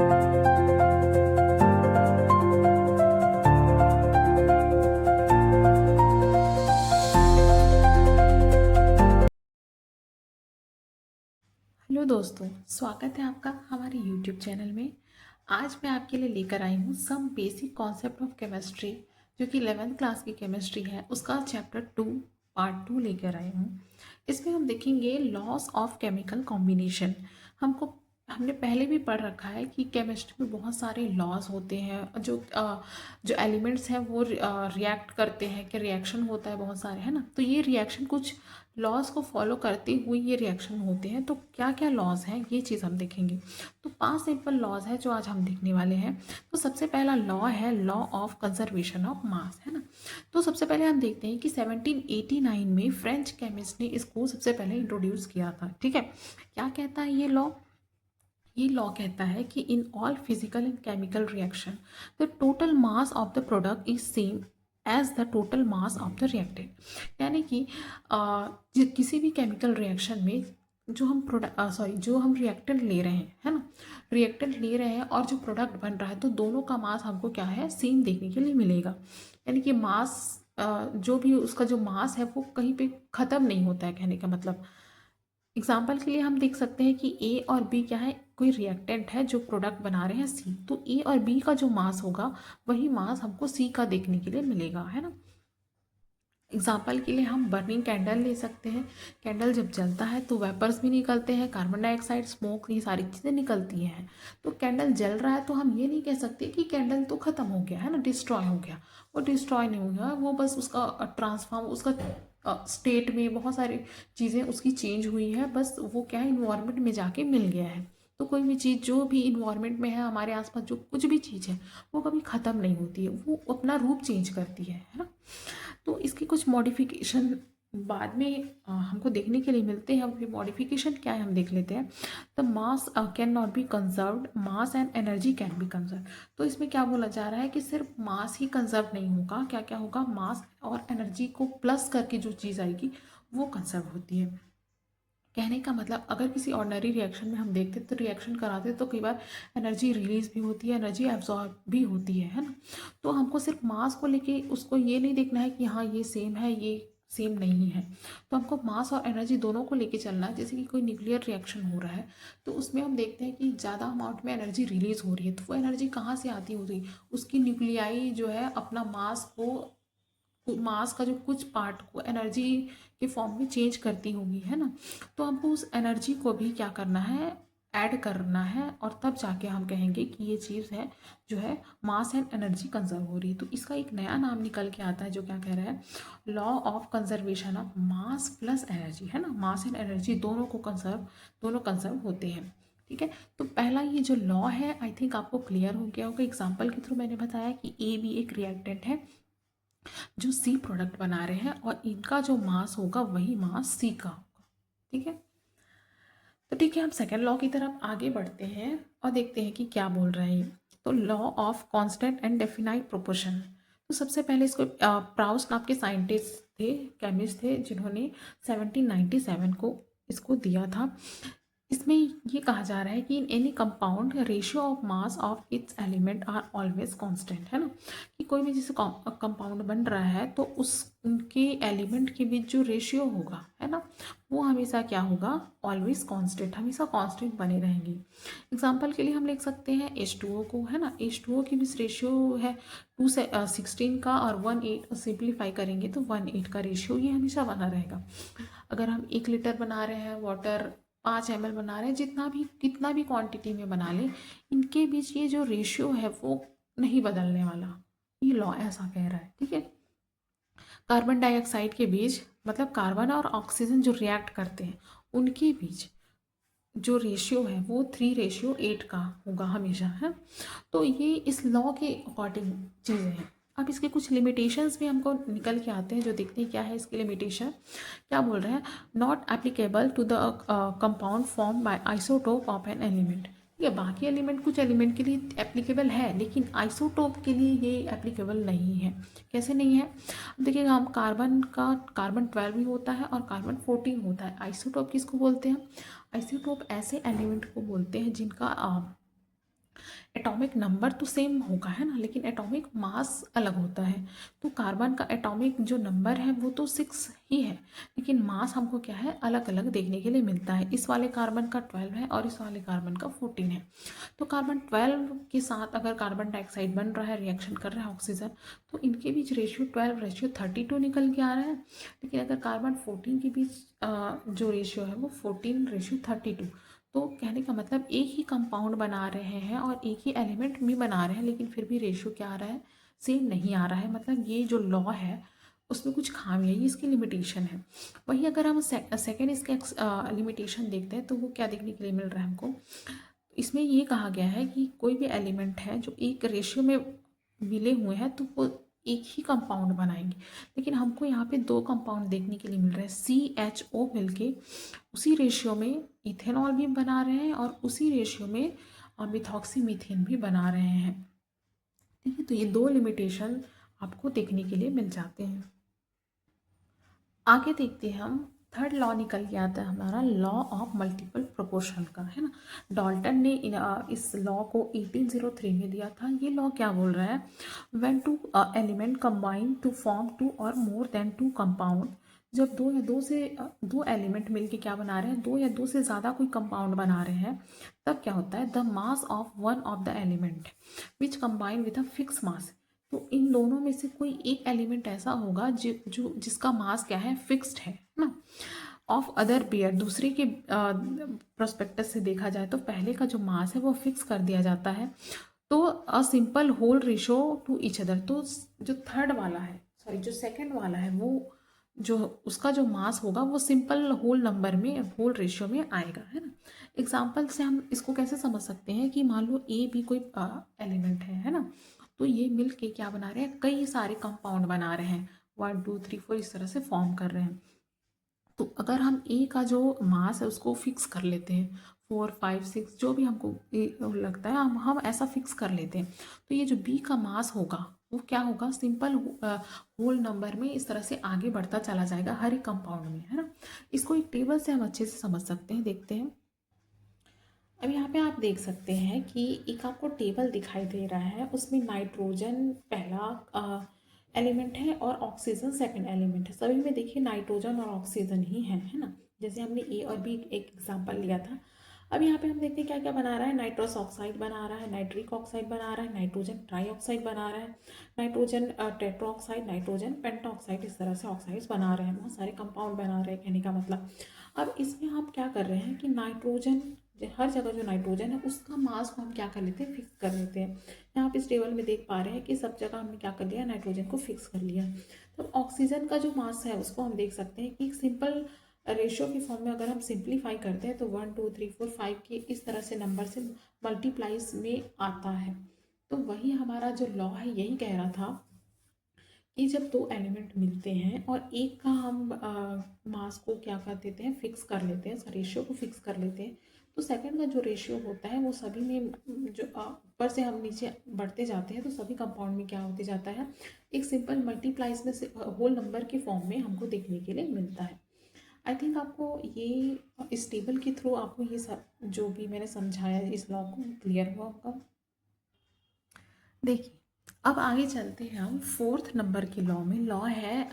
Hello दोस्तों, स्वागत है आपका हमारे YouTube चैनल में। आज मैं आपके लिए लेकर आई हूँ some basic concept of chemistry, जो कि 11th क्लास की केमिस्ट्री है, उसका चैप्टर 2 पार्ट 2 लेकर आई हूँ। इसमें हम देखेंगे लॉस ऑफ केमिकल कॉम्बिनेशन। हमने पहले भी पढ़ रखा है कि केमिस्ट्री में बहुत सारे लॉज होते हैं, जो एलिमेंट्स हैं वो रिएक्ट करते हैं, कि रिएक्शन होता है बहुत सारे, है ना। तो ये रिएक्शन कुछ लॉज को फॉलो करते हुए ये रिएक्शन होते हैं। तो क्या क्या लॉज हैं ये चीज़ हम देखेंगे। तो 5 सिंपल लॉज है जो आज हम देखने वाले हैं। तो सबसे पहला लॉ है law of conservation of mass, है ना। तो सबसे पहले हम देखते हैं कि 1789 में फ्रेंच केमिस्ट ने इसको सबसे पहले इंट्रोड्यूस किया था। ठीक है, क्या कहता है ये लॉ? ये लॉ कहता है कि in all physical and chemical reaction the total mass of the product is same as the total mass of the reactant. यानी कि किसी भी केमिकल रिएक्शन में जो हम रिएक्टेंट ले रहे हैं, है ना, रिएक्टेंट ले रहे हैं और जो प्रोडक्ट बन रहा है, तो दोनों का मास हमको क्या है, सेम देखने के लिए मिलेगा। यानी कि मास, जो भी उसका जो मास है वो कहीं पे ख़त्म नहीं होता है, कहने का मतलब। एग्जाम्पल के लिए हम देख सकते हैं कि ए और बी क्या है, कोई रिएक्टेंट है जो प्रोडक्ट बना रहे हैं सी, तो ए और बी का जो मास होगा वही मास हमको सी का देखने के लिए मिलेगा, है ना। एग्जाम्पल के लिए हम बर्निंग कैंडल ले सकते हैं। कैंडल जब जलता है तो वेपर्स भी निकलते हैं, कार्बन डाइऑक्साइड, स्मोक, ये सारी चीज़ें निकलती हैं। तो कैंडल जल रहा है तो हम ये नहीं कह सकते कि कैंडल तो ख़त्म हो गया, है ना, डिस्ट्रॉय हो गया। वो डिस्ट्रॉय नहीं हुआ, वो बस उसका ट्रांसफॉर्म, उसका स्टेट में बहुत सारी चीज़ें उसकी चेंज हुई है, बस वो क्या है, इन्वायरमेंट में जाके मिल गया है। तो कोई भी चीज़ जो भी इन्वायरमेंट में है, हमारे आसपास जो कुछ भी चीज़ है, वो कभी ख़त्म नहीं होती है, वो अपना रूप चेंज करती है ना। तो इसकी कुछ मॉडिफिकेशन बाद में हमको देखने के लिए मिलते हैं। ये मॉडिफिकेशन क्या है हम देख लेते हैं। The mass can not be conserved, mass and energy can be conserve. तो इसमें क्या बोला जा रहा है कि सिर्फ मास ही कंजर्व नहीं होगा, क्या क्या होगा, मास और एनर्जी को प्लस करके जो चीज़ आएगी वो कंजर्व होती है। कहने का मतलब, अगर किसी ऑर्डिनरी रिएक्शन में हम देखते तो रिएक्शन कराते तो कई बार एनर्जी रिलीज भी होती है, एनर्जी एब्जॉर्ब भी होती है ना। तो हमको सिर्फ मास को लेके उसको ये नहीं देखना है कि हाँ ये सेम है, ये सेम नहीं है। तो हमको मास और एनर्जी दोनों को लेके चलना है। जैसे कि कोई न्यूक्लियर रिएक्शन हो रहा है तो उसमें हम देखते हैं कि ज़्यादा अमाउंट में एनर्जी रिलीज हो रही है, तो वो एनर्जी कहाँ से आती होगी, उसकी न्यूक्लियाई जो है अपना मास को, मास का जो कुछ पार्ट को एनर्जी के फॉर्म में चेंज करती होगी, है ना। तो हमको उस एनर्जी को भी क्या करना है, ऐड करना है, और तब जाके हम कहेंगे कि ये चीज़ है जो है मास एंड एनर्जी कंजर्व हो रही है। तो इसका एक नया नाम निकल के आता है जो क्या कह रहा है, law of conservation of mass plus energy, है ना। मास एंड एनर्जी दोनों को दोनों कंजर्व होते हैं। ठीक है, तो पहला ये जो लॉ है आई थिंक आपको क्लियर हो गया होगा। एग्जाम्पल के थ्रू मैंने बताया कि ए भी एक रिएक्टेंट है जो सी प्रोडक्ट बना रहे हैं, और इनका जो मास होगा वही मास सी का होगा। ठीक है, तो ठीक है, हम सेकेंड लॉ की तरफ आगे बढ़ते हैं और देखते हैं कि क्या बोल रहे हैं। तो law of constant and definite proportion. तो सबसे पहले इसको प्राउस नाम के साइंटिस्ट थे, केमिस्ट थे, जिन्होंने 1797 को इसको दिया था। इसमें ये कहा जा रहा है कि in any compound ratio of mass of its element are always constant, है ना। कि कोई भी जैसे कंपाउंड बन रहा है तो उस उनके एलिमेंट के बीच जो रेशियो होगा, है ना, वो हमेशा क्या होगा, ऑलवेज कांस्टेंट, हमेशा कांस्टेंट बने रहेंगे। एग्जांपल के लिए हम लिख सकते हैं H2O को, है ना। H2O के बीच रेशियो है 2 से 16 का, और 1:8 सिंप्लीफाई करेंगे तो 1:8 का रेशियो ये हमेशा बना रहेगा। अगर हम 1 लीटर बना रहे हैं वाटर, 5 ml बना रहे हैं, कितना भी क्वांटिटी में बना लें, इनके बीच ये जो रेशियो है वो नहीं बदलने वाला। ये लॉ ऐसा कह रहा है। ठीक है, कार्बन डाइऑक्साइड के बीच, मतलब कार्बन और ऑक्सीजन जो रिएक्ट करते हैं उनके बीच जो रेशियो है वो 3:8 का होगा हमेशा, है। तो ये इस लॉ के अकॉर्डिंग चीज़ें हैं। अब इसके कुछ लिमिटेशंस भी हमको निकल के आते हैं, जो देखते हैं क्या है इसके लिमिटेशन। क्या बोल रहे हैं, not applicable to the compound form by isotope of an element. ठीक है, बाकी एलिमेंट कुछ एलिमेंट के लिए एप्लीकेबल है, लेकिन आइसोटोप के लिए ये एप्लीकेबल नहीं है। कैसे नहीं है, अब देखिएगा, हम कार्बन 12 भी होता है और कार्बन 14 होता है। आइसोटोप किसको बोलते हैं, आइसोटोप ऐसे एलिमेंट को बोलते हैं जिनका एटॉमिक नंबर तो सेम होगा, है ना, लेकिन एटॉमिक मास अलग होता है। तो कार्बन का एटॉमिक जो नंबर है वो तो 6 ही है, लेकिन मास हमको क्या है, अलग अलग देखने के लिए मिलता है। इस वाले कार्बन का 12 है और इस वाले कार्बन का 14 है। तो कार्बन 12 के साथ अगर कार्बन डाइऑक्साइड बन रहा है, रिएक्शन कर रहा है ऑक्सीजन, तो इनके बीच रेशियो 12:32 निकल के आ रहा है। लेकिन अगर कार्बन 14 के बीच जो रेशियो है वो 14:32। तो कहने का मतलब एक ही कंपाउंड बना रहे हैं और एक ही एलिमेंट भी बना रहे हैं, लेकिन फिर भी रेशियो क्या आ रहा है, सेम नहीं आ रहा है। मतलब ये जो लॉ है उसमें कुछ खामी है, ये इसकी लिमिटेशन है। वहीं अगर हम सेकेंड इसके लिमिटेशन देखते हैं तो वो क्या देखने के लिए मिल रहा है हमको, इसमें ये कहा गया है कि कोई भी एलिमेंट है जो एक रेशियो में मिले हुए हैं तो वो एक ही कंपाउंड बनाएंगे। लेकिन हमको यहाँ पे दो कंपाउंड देखने के लिए मिल रहे हैं, CHO मिलके उसी रेशियो में इथेनॉल भी बना रहे हैं और उसी रेशियो में मिथॉक्सी मीथेन भी बना रहे हैं। ठीक है, तो ये दो लिमिटेशन आपको देखने के लिए मिल जाते हैं। आगे देखते हैं हम, थर्ड लॉ निकल के आता है हमारा लॉ ऑफ मल्टीपल प्रोपोर्शन का, है ना। डाल्टन ने इस लॉ को 1803 में दिया था। ये लॉ क्या बोल रहा है, when two element combine to form two or more then to compound, जब दो एलिमेंट मिलके क्या बना रहे हैं, दो या दो से ज़्यादा कोई कंपाउंड बना रहे हैं, तब क्या होता है, the mass of one of the element which combine with a fix mass. तो इन दोनों में से कोई एक एलिमेंट ऐसा होगा जिसका मास क्या है, फिक्स्ड है ना। ऑफ अदर पेयर, दूसरे के प्रोस्पेक्टस से देखा जाए तो पहले का जो मास है वो फिक्स कर दिया जाता है। तो a simple whole ratio to each other, तो जो थर्ड वाला है, सॉरी जो सेकंड वाला है, वो जो उसका जो मास होगा वो सिंपल होल नंबर में, होल रेशियो में आएगा, है ना। एग्जाम्पल से हम इसको कैसे समझ सकते हैं कि मान लो ए भी कोई एलिमेंट है ना, तो ये मिल के क्या बना रहे हैं, कई सारे कंपाउंड बना रहे हैं, 1 2 3 4 इस तरह से फॉर्म कर रहे हैं। तो अगर हम ए का जो मास है उसको फिक्स कर लेते हैं, 4 5 6 जो भी हमको लगता है, हम ऐसा फिक्स कर लेते हैं, तो ये जो बी का मास होगा वो क्या होगा, सिंपल होल नंबर में इस तरह से आगे बढ़ता चला जाएगा हर एक कंपाउंड में, है ना। इसको एक टेबल से हम अच्छे से समझ सकते हैं, देखते हैं। अब यहाँ पे आप देख सकते हैं कि एक आपको टेबल दिखाई दे रहा है, उसमें नाइट्रोजन पहला एलिमेंट है और ऑक्सीजन सेकंड एलिमेंट है। सभी में देखिए नाइट्रोजन और ऑक्सीजन ही है ना, जैसे हमने ए और बी एक एग्जांपल लिया था। अब यहाँ पे हम देखते हैं क्या क्या बना रहा है, नाइट्रस ऑक्साइड बना रहा है, नाइट्रिक ऑक्साइड बना रहा है, नाइट्रोजन ट्राईऑक्साइड बना रहा है, नाइट्रोजन टेट्राऑक्साइड, नाइट्रोजन पेंटाऑक्साइड, इस तरह से ऑक्साइड्स बना रहे हैं, बहुत सारे कंपाउंड बना रहे हैं, कहने का मतलब। अब इसमें आप क्या कर रहे हैं कि नाइट्रोजन, हर जगह जो नाइट्रोजन है उसका मास को हम क्या कर लेते हैं, फिक्स कर लेते हैं। यहाँ पे इस टेबल में देख पा रहे हैं कि सब जगह हमने क्या कर लिया, नाइट्रोजन को फिक्स कर लिया। तो ऑक्सीजन का जो मास है उसको हम देख सकते हैं कि सिंपल रेशियो की फॉर्म में अगर हम सिंप्लीफाई करते हैं तो 1 2 3 4 5 के इस तरह से नंबर से मल्टीप्लाइज में आता है। तो वही हमारा जो लॉ है यही कह रहा था कि जब दो एलिमेंट मिलते हैं और एक का हम मास को क्या कर देते हैं, फिक्स कर लेते हैं, रेशियो को फिक्स कर लेते हैं, तो सेकंड का जो रेशियो होता है वो सभी में जो ऊपर से हम नीचे बढ़ते जाते हैं तो सभी कंपाउंड में क्या होते जाता है, एक सिंपल मल्टीप्लाइज में से होल नंबर के फॉर्म में हमको देखने के लिए मिलता है। आई थिंक आपको ये इस टेबल के थ्रू आपको ये सब जो भी मैंने समझाया इस लॉ को क्लियर हुआ होगा। देखिए अब आगे चलते हैं हम फोर्थ नंबर के लॉ में। लॉ है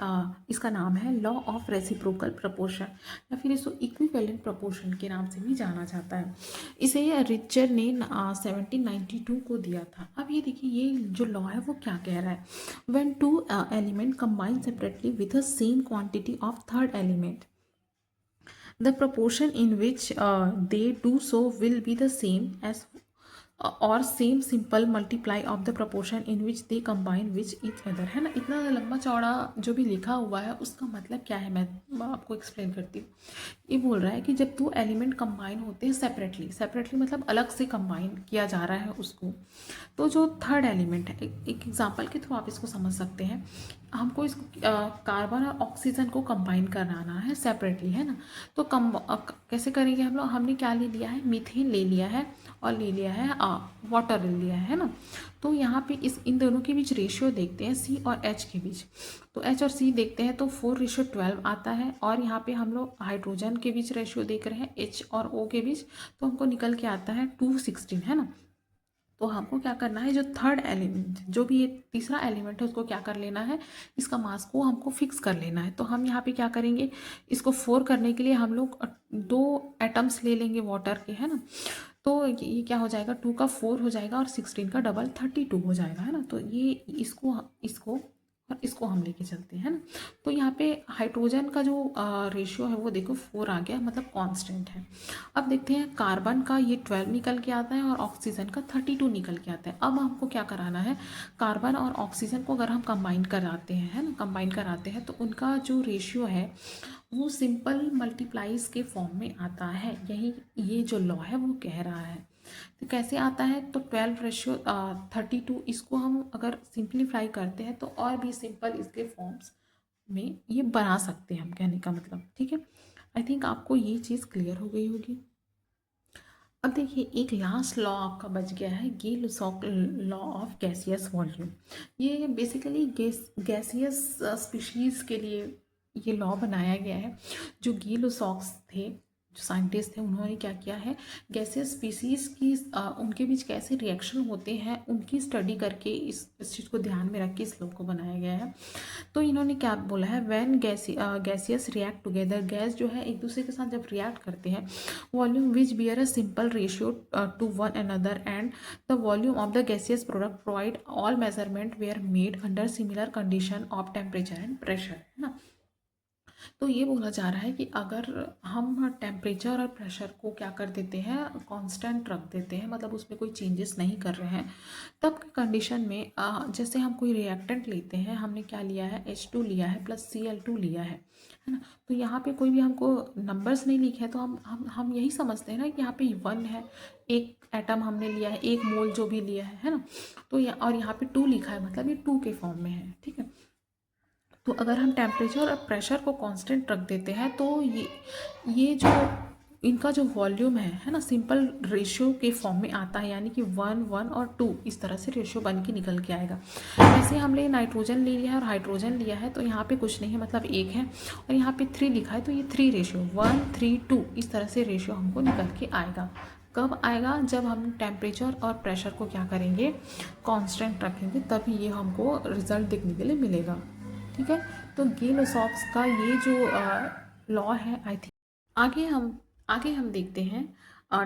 इसका नाम है लॉ ऑफ रेसिप्रोकल प्रपोर्शन, या फिर इसको इक्विवेलेंट प्रपोर्शन के नाम से भी जाना जाता है। इसे रिचर ने 1792 को दिया था। अब ये देखिए ये जो लॉ है वो क्या कह रहा है, when two element combine separately with the same quantity of third element, the proportion in which they do so will be the same as और same simple multiply of the proportion in which they combine which each other, है ना। इतना लंबा चौड़ा जो भी लिखा हुआ है उसका मतलब क्या है, मैं आपको एक्सप्लेन करती हूँ। ये बोल रहा है कि जब दो एलिमेंट कंबाइन होते हैं सेपरेटली, सेपरेटली मतलब अलग से कंबाइन किया जा रहा है उसको, तो जो थर्ड एलिमेंट है, एक एग्जांपल के थ्रू आप इसको समझ सकते हैं। हमको इस कार्बन और ऑक्सीजन को कंबाइन कराना है सेपरेटली, है ना। तो कैसे करेंगे हम लोग, हमने क्या ले लिया है, मीथेन ले लिया है और ले लिया है वाटर ले लिया है ना। तो यहाँ पे इन दोनों के बीच रेशियो देखते हैं, सी और एच के बीच, तो एच और सी देखते हैं तो 4:12 आता है। और यहाँ पे हम लोग हाइड्रोजन के बीच रेशियो देख रहे हैं, एच और ओ के बीच, तो हमको निकल के आता है 2:16, है ना। तो हमको क्या करना है, जो थर्ड एलिमेंट, जो भी ये तीसरा एलिमेंट है, उसको क्या कर लेना है, इसका मास को हमको फिक्स कर लेना है। तो हम यहाँ पे क्या करेंगे, इसको 4 करने के लिए हम लोग 2 एटम्स ले लेंगे वाटर के, है ना। तो ये क्या हो जाएगा, 2 का 4 हो जाएगा और 16 का डबल 32 हो जाएगा, है ना। तो ये इसको इसको और इसको हम लेके चलते हैं, है ना। तो यहाँ पे हाइड्रोजन का जो रेशियो है वो देखो 4 आ गया, मतलब कांस्टेंट है। अब देखते हैं कार्बन का ये 12 निकल के आता है और ऑक्सीजन का 32 निकल के आता है। अब हमको क्या कराना है, कार्बन और ऑक्सीजन को अगर हम कंबाइन कराते हैं, है ना, कंबाइन कराते हैं तो उनका जो रेशियो है वो सिंपल मल्टीप्लाइज के फॉर्म में आता है। यही ये जो लॉ है वो कह रहा है। तो कैसे आता है, तो 12:32, इसको हम अगर सिंप्लीफाई करते हैं तो और भी सिंपल इसके फॉर्म्स में ये बना सकते हैं हम, कहने का मतलब, ठीक है। आई थिंक आपको ये चीज़ क्लियर हो गई होगी। अब देखिए एक लास्ट लॉ आपका बच गया है, लॉ ऑफ गैसियस वॉल्यूम। ये बेसिकली गैसियस स्पीशीज़ के लिए ये लॉ बनाया गया है। जो गीलुसॉक्स थे, जो साइंटिस्ट थे, उन्होंने क्या किया है, गैसियस स्पीसीज़ की उनके बीच कैसे रिएक्शन होते हैं उनकी स्टडी करके इस चीज़ को ध्यान में रख के इस लॉ को बनाया गया है। तो इन्होंने क्या बोला है, when gaseous react together, gas जो है एक दूसरे के साथ जब रिएक्ट करते हैं, volume which bear a simple ratio two one another and the volume of the gaseous product provide all measurement were made under similar condition of temperature and pressure, है ना। तो ये बोला जा रहा है कि अगर हम टेम्परेचर और प्रेशर को क्या कर देते हैं, कांस्टेंट रख देते हैं, मतलब उसमें कोई चेंजेस नहीं कर रहे हैं, तब की कंडीशन में जैसे हम कोई रिएक्टेंट लेते हैं, हमने क्या लिया है, H2 लिया है प्लस Cl2 लिया है ना। तो यहाँ पे कोई भी हमको नंबर्स नहीं लिखे हैं, तो हम यही समझते हैं ना कि यहाँ पे 1 है, एक एटम हमने लिया है, 1 मोल जो भी लिया है ना। तो और यहाँ पे 2 लिखा है, मतलब ये 2 के फॉर्म में है, ठीक है। तो अगर हम टेम्परेचर और प्रेशर को कांस्टेंट रख देते हैं तो ये जो इनका जो वॉल्यूम है ना, सिंपल रेशियो के फॉर्म में आता है, यानी कि 1 1 और 2 इस तरह से रेशियो बन के निकल के आएगा। जैसे हमने नाइट्रोजन ले लिया है और हाइड्रोजन लिया है, तो यहाँ पे कुछ नहीं है, मतलब 1 है, और यहाँ पे 3 लिखा है, तो ये 3 रेशियो 1 3 2 इस तरह से रेशियो हमको निकल के आएगा। कब आएगा, जब हम टेम्परेचर और प्रेशर को क्या करेंगे, कांस्टेंट रखेंगे, तभी ये हमको रिजल्ट देखने के लिए मिलेगा, ठीक है। तो गिल-लॉक्स का ये जो लॉ है, आई थिंक आगे हम देखते हैं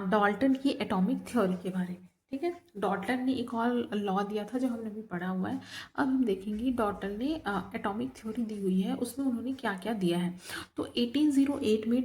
डाल्टन की एटॉमिक थ्योरी के बारे में, ठीक है। डाल्टन ने एक और लॉ दिया था जो हमने अभी पढ़ा हुआ है। अब हम देखेंगे डाल्टन ने एटॉमिक थ्योरी दी हुई है, उसमें उन्होंने क्या क्या दिया है। तो 1808 में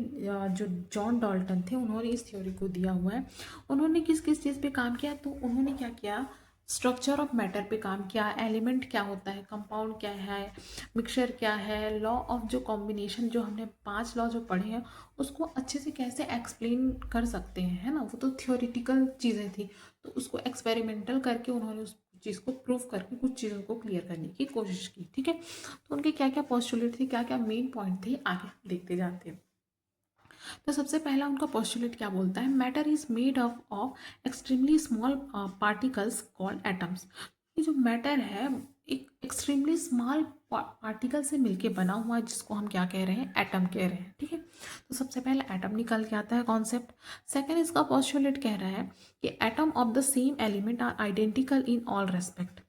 जो जॉन डाल्टन थे, उन्होंने इस थ्योरी को दिया हुआ है। उन्होंने किस किस चीज़ पे काम किया, तो उन्होंने क्या किया, स्ट्रक्चर ऑफ मैटर पे काम किया, एलिमेंट क्या होता है, कंपाउंड क्या है, मिक्सचर क्या है, लॉ ऑफ जो कॉम्बिनेशन, जो हमने 5 लॉ जो पढ़े हैं उसको अच्छे से कैसे एक्सप्लेन कर सकते हैं, है ना। वो तो थ्योरेटिकल चीज़ें थी, तो उसको एक्सपेरिमेंटल करके उन्होंने उस चीज़ को प्रूव करके कुछ चीज़ों को क्लियर करने की कोशिश की, ठीक है। तो उनके क्या क्या पोस्टुलेट थे, क्या क्या मेन पॉइंट थे, आगे देखते जाते हैं। तो सबसे पहला उनका पोस्टुलेट क्या बोलता है, matter is made of extremely small particles called atoms. ये जो मैटर है एक एक्सट्रीमली स्मॉल पार्टिकल से मिलके बना हुआ है, जिसको हम क्या कह रहे हैं, एटम कह रहे हैं, ठीक है। तो सबसे पहले एटम निकल के आता है कॉन्सेप्ट। सेकेंड इसका पोस्टुलेट कह रहा है कि atom of the same element are identical in all respect.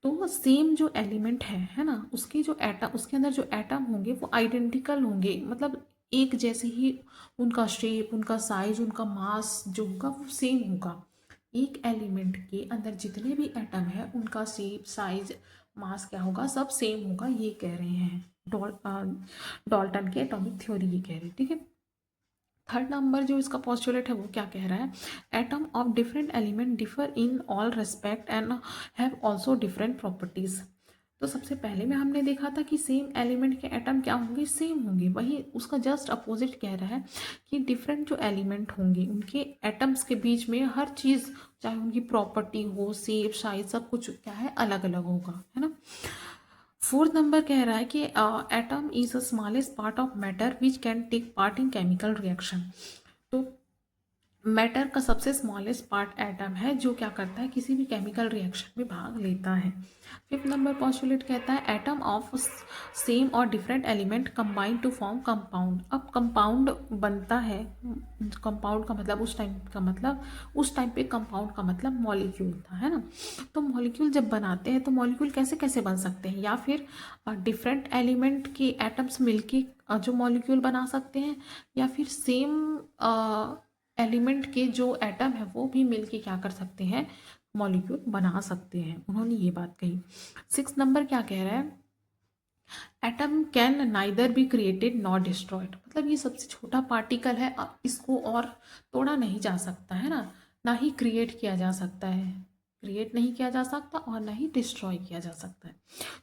तो सेम जो एलिमेंट है ना, उसके जो एटम, उसके अंदर जो एटम होंगे वो आइडेंटिकल होंगे, मतलब एक जैसे ही उनका शेप, उनका साइज, उनका मास जो होगा वो सेम होगा। एक एलिमेंट के अंदर जितने भी एटम है उनका शेप, साइज, मास क्या होगा, सब सेम होगा, ये कह रहे हैं डाल्टन के एटॉमिक थ्योरी, ये कह रहे हैं, ठीक है। थर्ड नंबर जो इसका पोस्टुलेट है वो क्या कह रहा है, atom of different element differ in all respect and have also different properties. तो सबसे पहले में हमने देखा था कि सेम एलिमेंट के एटम क्या होंगे, सेम होंगे। वही उसका जस्ट अपोजिट कह रहा है कि डिफरेंट जो एलिमेंट होंगे उनके एटम्स के बीच में हर चीज़, चाहे उनकी प्रॉपर्टी हो, शेप, साइज, सब कुछ क्या है, अलग अलग होगा, है ना। फोर्थ नंबर कह रहा है कि atom is a smallest part of matter which can take part in chemical reaction. तो मैटर का सबसे स्मॉलेस्ट पार्ट एटम है जो क्या करता है, किसी भी केमिकल रिएक्शन में भाग लेता है। फिफ्थ नंबर पॉस्टुलेट कहता है एटम ऑफ सेम और different element combine to form compound. अब कंपाउंड बनता है, कंपाउंड का मतलब उस टाइम पे कंपाउंड का मतलब मॉलिक्यूल था, है ना। तो मॉलिक्यूल जब बनाते हैं तो मॉलिक्यूल कैसे कैसे बन सकते हैं, या फिर डिफरेंट एलिमेंट के एटम्स मिलके जो मॉलिक्यूल बना सकते हैं, या फिर सेम एलिमेंट के जो एटम है वो भी मिलके क्या कर सकते हैं, मॉलिक्यूल बना सकते हैं। उन्होंने ये बात कही। सिक्स नंबर क्या कह रहा है, atom can neither be created not destroyed. मतलब ये सबसे छोटा पार्टिकल है, अब इसको और तोड़ा नहीं जा सकता है ना ही क्रिएट किया जा सकता है, क्रिएट नहीं किया जा सकता और ना ही डिस्ट्रॉय किया जा सकता है।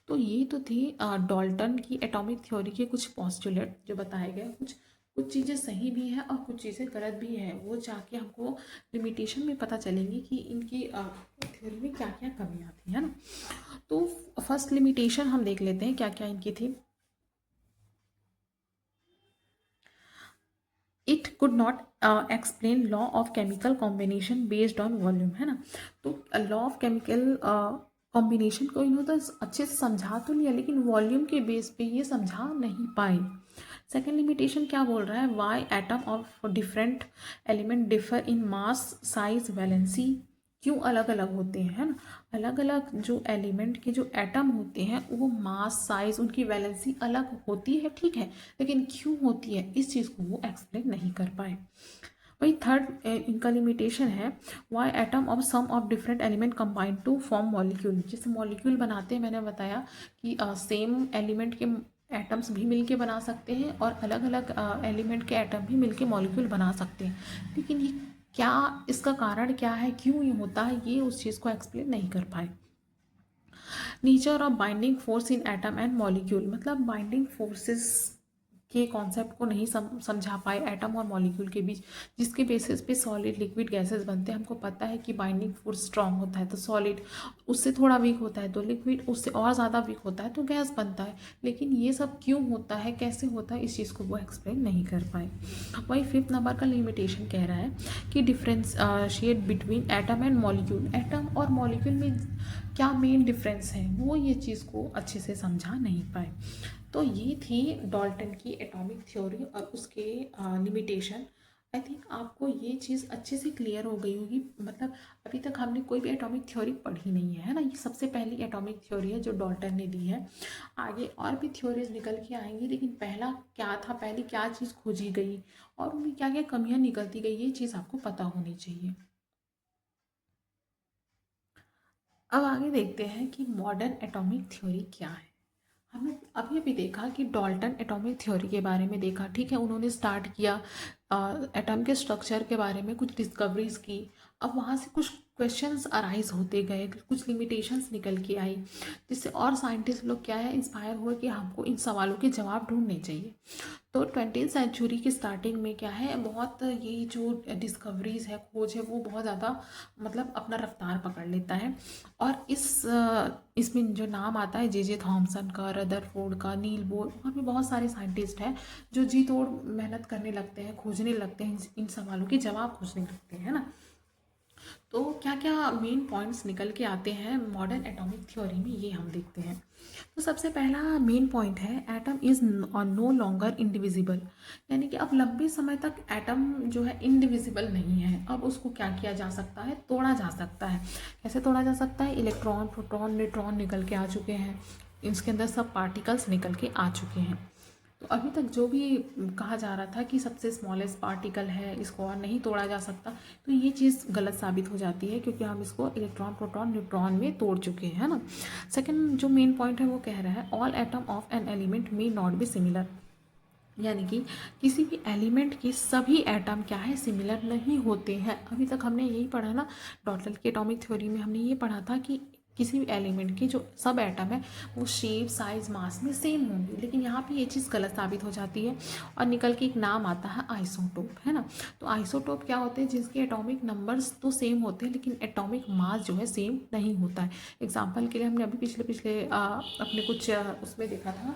तो ये तो थी डाल्टन की एटॉमिक थ्योरी के कुछ पॉस्टुलेट जो बताए गए। कुछ कुछ चीज़ें सही भी है और कुछ चीज़ें गलत भी है, वो जाके हमको लिमिटेशन में पता चलेंगी कि इनकी थ्योरी में क्या क्या कमियाँ थी, है ना। तो फर्स्ट लिमिटेशन हम देख लेते हैं क्या क्या इनकी थी। It could not explain law of chemical combination based on volume, है ना। तो लॉ ऑफ केमिकल कॉम्बिनेशन को इन्होंने तो अच्छे से समझा तो लिया, लेकिन वॉल्यूम के बेस पे ये समझा नहीं पाए। सेकेंड लिमिटेशन क्या बोल रहा है, why atom of different element differ in mass size valency. क्यों अलग अलग होते हैं, है ना। अलग अलग जो एलिमेंट के जो एटम होते हैं वो मास साइज उनकी वैलेंसी अलग होती है, ठीक है, लेकिन क्यों होती है इस चीज़ को वो एक्सप्लेन नहीं कर पाए। वही थर्ड इनका लिमिटेशन है, why atom of some of different element combine to form molecule. जैसे मॉलिक्यूल बनाते हैं, मैंने बताया कि सेम एलिमेंट के एटम्स भी मिलके बना सकते हैं और अलग अलग एलिमेंट के एटम भी मिलके मॉलिक्यूल बना सकते हैं, लेकिन ये क्या, इसका कारण क्या है, क्यों ये होता है, ये उस चीज़ को एक्सप्लेन नहीं कर पाए। Nature of binding force in atom and molecule, मतलब बाइंडिंग फोर्सेस के कॉन्सेप्ट को नहीं समझा पाए एटम और मॉलिक्यूल के बीच, जिसके बेसिस पे सॉलिड लिक्विड गैसेस बनते हैं। हमको पता है कि बाइंडिंग फोर्स स्ट्रांग होता है तो सॉलिड, उससे थोड़ा वीक होता है तो लिक्विड, उससे और ज़्यादा वीक होता है तो गैस बनता है। लेकिन ये सब क्यों होता है, कैसे होता है, इस चीज़ को वो एक्सप्लेन नहीं कर पाए। वही फिफ्थ नंबर का लिमिटेशन कह रहा है कि differentiate between atom and molecule. Atom और मॉलिक्यूल में क्या मेन डिफरेंस है, वो ये चीज़ को अच्छे से समझा नहीं पाए। तो ये थी डाल्टन की एटॉमिक थ्योरी और उसके लिमिटेशन। आई थिंक आपको ये चीज़ अच्छे से क्लियर हो गई होगी। मतलब अभी तक हमने कोई भी एटॉमिक थ्योरी पढ़ी नहीं है ना, ये सबसे पहली एटॉमिक थ्योरी है जो डाल्टन ने दी है। आगे और भी थ्योरीज निकल के आएंगी, लेकिन पहला क्या था, पहली क्या चीज़ खोजी गई और उनमें क्या क्या कमियाँ निकलती गई, ये चीज़ आपको पता होनी चाहिए। अब आगे देखते हैं कि मॉडर्न एटॉमिक थ्योरी क्या है। हमने अभी अभी देखा कि डाल्टन एटॉमिक थ्योरी के बारे में देखा, ठीक है, उन्होंने स्टार्ट किया एटम के स्ट्रक्चर के बारे में कुछ डिस्कवरीज की। अब वहाँ से कुछ क्वेश्चंस अराइज होते गए, कुछ लिमिटेशंस निकल के आई, जिससे और साइंटिस्ट लोग क्या है इंस्पायर हुए कि हमको इन सवालों के जवाब ढूंढने चाहिए। तो 20वीं सेंचुरी की स्टार्टिंग में क्या है, बहुत ये जो डिस्कवरीज है, खोज है, वो बहुत ज़्यादा मतलब अपना रफ्तार पकड़ लेता है। और इसमें जो नाम आता है जे थॉमसन का, रदरफोर्ड का, नील बोर, और भी बहुत सारे साइंटिस्ट हैं जो जी तोड़ मेहनत करने लगते हैं, खोजने लगते हैं, इन सवालों के जवाब खोजने लगते हैं, है ना। तो क्या क्या मेन पॉइंट्स निकल के आते हैं मॉडर्न एटॉमिक थ्योरी में, ये हम देखते हैं। तो सबसे पहला मेन पॉइंट है, atom is no longer indivisible. यानी कि अब लंबे समय तक एटम जो है इंडिविजिबल नहीं है। अब उसको क्या किया जा सकता है, तोड़ा जा सकता है। कैसे तोड़ा जा सकता है, इलेक्ट्रॉन, प्रोटॉन, न्यूट्रॉन निकल के आ चुके हैं, इसके अंदर सब पार्टिकल्स निकल के आ चुके हैं। तो अभी तक जो भी कहा जा रहा था कि सबसे स्मॉलेस्ट पार्टिकल है, इसको और नहीं तोड़ा जा सकता, तो ये चीज़ गलत साबित हो जाती है, क्योंकि हम इसको इलेक्ट्रॉन, प्रोटॉन, न्यूट्रॉन में तोड़ चुके हैं ना। सेकंड जो मेन पॉइंट है वो कह रहा है, all atom of an element may not be similar. यानी कि किसी भी एलिमेंट के सभी एटम क्या है, सिमिलर नहीं होते हैं। अभी तक हमने यही पढ़ा ना, डॉल्टन की एटॉमिक थ्योरी में हमने ये पढ़ा था कि किसी भी एलिमेंट के जो सब एटम है वो शेप, साइज, मास में सेम होंगे, लेकिन यहाँ पे ये चीज़ गलत साबित हो जाती है और निकल के एक नाम आता है आइसोटोप, है ना। तो आइसोटोप क्या होते हैं, जिसके एटॉमिक नंबर्स तो सेम होते हैं लेकिन एटॉमिक मास जो है सेम नहीं होता है। एग्जाम्पल के लिए हमने अभी पिछले अपने कुछ उसमें देखा था,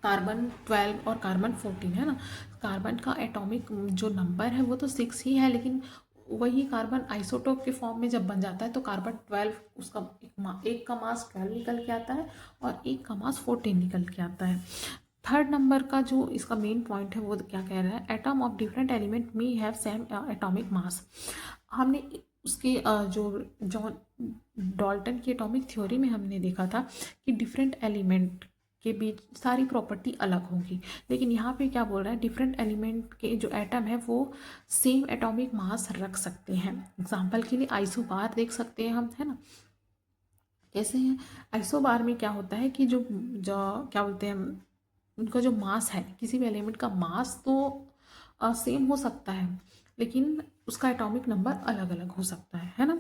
कार्बन 12 और कार्बन 14 है ना। कार्बन का एटॉमिक जो नंबर है वो तो 6 ही है, लेकिन वही कार्बन आइसोटोप के फॉर्म में जब बन जाता है तो कार्बन 12 उसका एक का मास 12 निकल के आता है और एक का मास 14 निकल के आता है। थर्ड नंबर का जो इसका मेन पॉइंट है वो क्या कह रहा है, एटम ऑफ डिफरेंट एलिमेंट में हैव सेम एटॉमिक मास। हमने उसके जो जॉन डाल्टन की एटॉमिक थ्योरी में हमने देखा था कि डिफरेंट एलिमेंट के बीच सारी प्रॉपर्टी अलग होंगी, लेकिन यहाँ पे क्या बोल रहा है, डिफरेंट एलिमेंट के जो एटम है वो सेम एटॉमिक मास रख सकते हैं। एग्जांपल के लिए आइसोबार देख सकते हैं हम, है ना। कैसे हैं आइसोबार में, क्या होता है कि जो क्या बोलते हैं, उनका जो मास है, किसी भी एलिमेंट का मास तो सेम हो सकता है, लेकिन उसका एटॉमिक नंबर अलग अलग हो सकता है ना।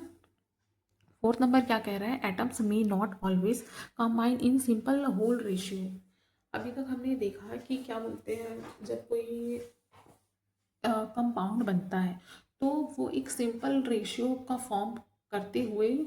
फोर्थ नंबर क्या कह रहा है, atoms may not always combine in simple whole ratio. अभी तक हमने देखा कि क्या बोलते हैं, जब कोई कंपाउंड बनता है तो वो एक सिंपल रेशियो का फॉर्म करते हुए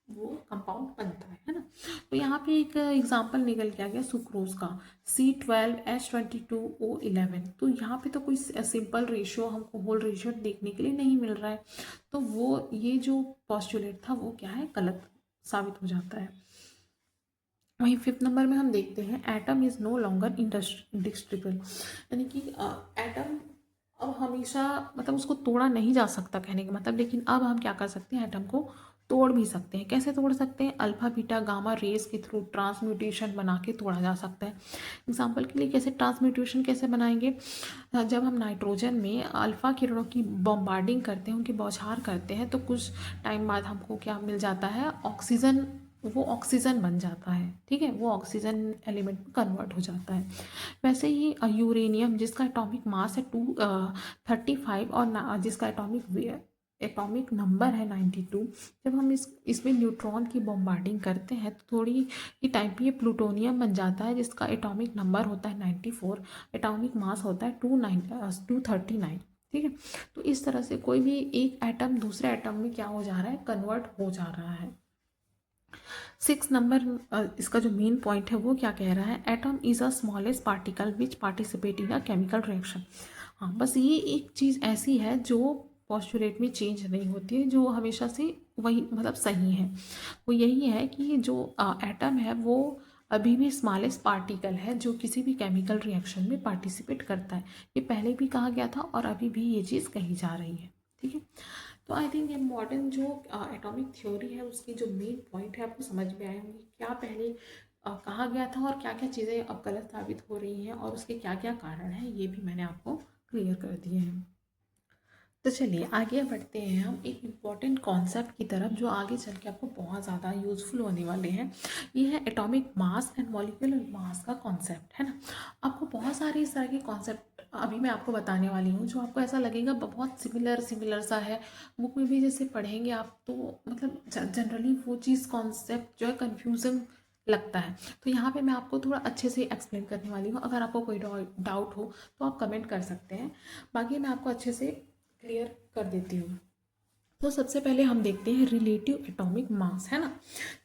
वो कंपाउंड बनता है ना। तो यहाँ पे एक एग्जांपल निकल के आ गया सुक्रोज का, C12H22O11। तो यहाँ पे तो कोई सिंपल रेशियो हमको होल रेशियो देखने के लिए नहीं मिल रहा है, तो वो ये जो पॉस्टुलेट था वो क्या है, गलत साबित हो जाता है। वहीं फिफ्थ नंबर में हम देखते हैं एटम इज़ नो लॉन्गर इंडिस्ट्रिबल, यानी कि एटम अब हमेशा मतलब उसको तोड़ा नहीं जा सकता कहने का मतलब, लेकिन अब हम क्या कर सकते हैं, एटम को तोड़ भी सकते हैं। कैसे तोड़ सकते हैं, अल्फा बीटा गामा रेस के थ्रू ट्रांसम्यूटेशन बना के तोड़ा जा सकता है। एग्जांपल के लिए कैसे ट्रांसम्यूटेशन कैसे बनाएंगे, जब हम नाइट्रोजन में अल्फा किरणों की बॉम्बार्डिंग करते हैं, उनकी बौछार करते हैं, तो कुछ टाइम बाद हमको क्या मिल जाता है, ऑक्सीजन, वो ऑक्सीजन बन जाता है, ठीक है, वो ऑक्सीजन एलिमेंट में कन्वर्ट हो जाता है। वैसे ही यूरेनियम जिसका एटॉमिक मास है 235 और जिसका एटॉमिक नंबर है 92, जब हम इसमें न्यूट्रॉन की बॉम्बार्डिंग करते हैं तो थोड़ी ही टाइम पे ये प्लूटोनियम बन जाता है, जिसका एटॉमिक नंबर होता है 94, एटॉमिक मास होता है 239। ठीक है, तो इस तरह से कोई भी एक एटम दूसरे एटम में क्या हो जा रहा है, कन्वर्ट हो जा रहा है। सिक्स नंबर इसका जो मेन पॉइंट है वो क्या कह रहा है, atom is a smallest particle which participate in a chemical reaction. हाँ, बस ये एक चीज़ ऐसी है जो पॉस्टुलेट में चेंज नहीं होती है, जो हमेशा से वही मतलब सही है, वो यही है कि जो एटम है वो अभी भी स्मॉलेस्ट पार्टिकल है जो किसी भी केमिकल रिएक्शन में पार्टिसिपेट करता है। ये पहले भी कहा गया था और अभी भी ये चीज़ कही जा रही है। ठीक है, तो आई थिंक ये मॉडर्न जो एटॉमिक थ्योरी है उसकी जो मेन पॉइंट है आपको समझ में आए होंगे, क्या पहले कहा गया था और क्या क्या चीज़ें अब गलत साबित हो रही हैं और उसके क्या क्या कारण हैं, ये भी मैंने आपको क्लियर कर दिए हैं। तो चलिए आगे बढ़ते हैं हम एक इम्पॉर्टेंट कॉन्सेप्ट की तरफ जो आगे चल के आपको बहुत ज़्यादा यूज़फुल होने वाले हैं। ये है atomic mass and molecular mass का कॉन्सेप्ट, है ना। आपको बहुत सारे इस तरह के कॉन्सेप्ट अभी मैं आपको बताने वाली हूँ जो आपको ऐसा लगेगा बहुत सिमिलर सिमिलर सा है, बुक में भी जैसे पढ़ेंगे आप तो मतलब जनरली वो चीज़ कॉन्सेप्ट जो है कन्फ्यूजन लगता है। तो यहाँ पे मैं आपको थोड़ा अच्छे से एक्सप्लेन करने वाली हूँ, अगर आपको कोई डाउट हो तो आप कमेंट कर सकते हैं, बाकी मैं आपको अच्छे से क्लियर कर देती हूँ। तो सबसे पहले हम देखते हैं रिलेटिव एटॉमिक मास, है ना।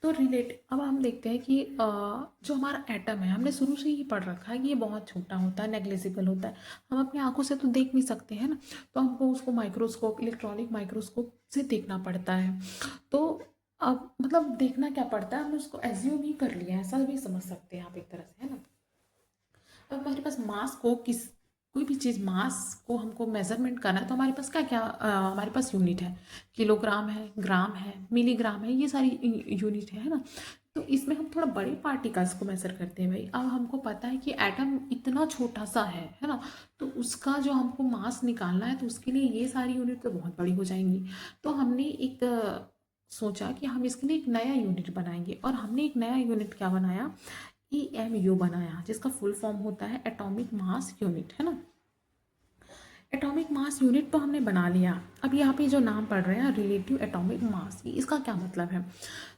तो अब हम देखते हैं कि जो हमारा एटम है हमने शुरू से ही पढ़ रखा है कि ये बहुत छोटा होता है, नेग्लिजिबल होता है, हम अपनी आंखों से तो देख नहीं सकते हैं ना, तो हमको उसको माइक्रोस्कोप, इलेक्ट्रॉनिक माइक्रोस्कोप से देखना पड़ता है। तो अब मतलब देखना क्या पड़ता है, हमने उसको एज्यूम ही कर लिया है, ऐसा भी समझ सकते हैं आप एक तरह से, है ना। अब हमारे पास मास को कोई भी चीज़ मास को हमको मेजरमेंट करना है तो हमारे पास क्या क्या हमारे पास यूनिट है, किलोग्राम है, ग्राम है, मिलीग्राम है, ये सारी यूनिट है ना। तो इसमें हम थोड़ा बड़े पार्टिकल्स को मेजर करते हैं भाई। अब हमको पता है कि एटम इतना छोटा सा है ना, तो उसका जो हमको मास निकालना है तो उसके लिए ये सारी यूनिट तो बहुत बड़ी हो जाएंगी। तो हमने एक सोचा कि हम इसके लिए एक नया यूनिट बनाएंगे, और हमने एक नया यूनिट क्या बनाया, EMU बनाया, जिसका फुल फॉर्म होता है एटॉमिक मास यूनिट, है ना। एटॉमिक मास यूनिट तो हमने बना लिया, अब यहाँ पे जो नाम पढ़ रहे हैं रिलेटिव एटॉमिक मास की, इसका क्या मतलब है।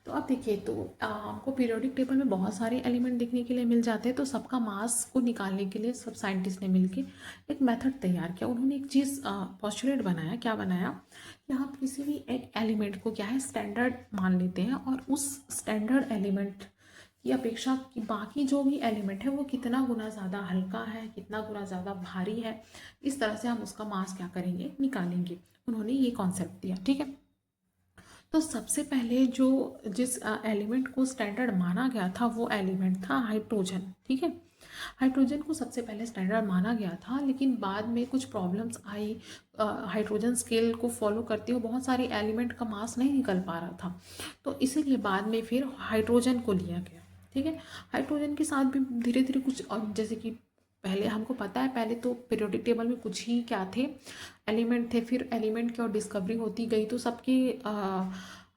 तो अब देखिए, तो हमको पीरियोडिक टेबल में बहुत सारे एलिमेंट देखने के लिए मिल जाते हैं, तो सबका मास को निकालने के लिए सब साइंटिस्ट ने मिलके एक मेथड तैयार किया। उन्होंने एक चीज़ पॉस्टुलेट बनाया, क्या बनाया कि हम किसी भी एक एलिमेंट को क्या है स्टैंडर्ड मान लेते हैं, और उस स्टैंडर्ड एलिमेंट की अपेक्षा कि बाकी जो भी एलिमेंट है वो कितना गुना ज़्यादा हल्का है, कितना गुना ज़्यादा भारी है, इस तरह से हम उसका मास क्या करेंगे, निकालेंगे। उन्होंने ये कॉन्सेप्ट दिया, ठीक है। तो सबसे पहले जो जिस एलिमेंट को स्टैंडर्ड माना गया था वो एलिमेंट था हाइड्रोजन, ठीक है। हाइड्रोजन को सबसे पहले स्टैंडर्ड माना गया था, लेकिन बाद में कुछ प्रॉब्लम्स आई। हाइड्रोजन स्केल को फॉलो करते हुए बहुत सारे एलिमेंट का मास नहीं निकल पा रहा था, तो इसीलिए बाद में फिर हाइड्रोजन को लिया गया, ठीक है। हाइड्रोजन के साथ भी धीरे धीरे कुछ जैसे कि पहले हमको पता है, पहले तो पीरियोडिक टेबल में कुछ ही क्या थे, एलिमेंट थे। फिर एलिमेंट की और डिस्कवरी होती गई तो सबके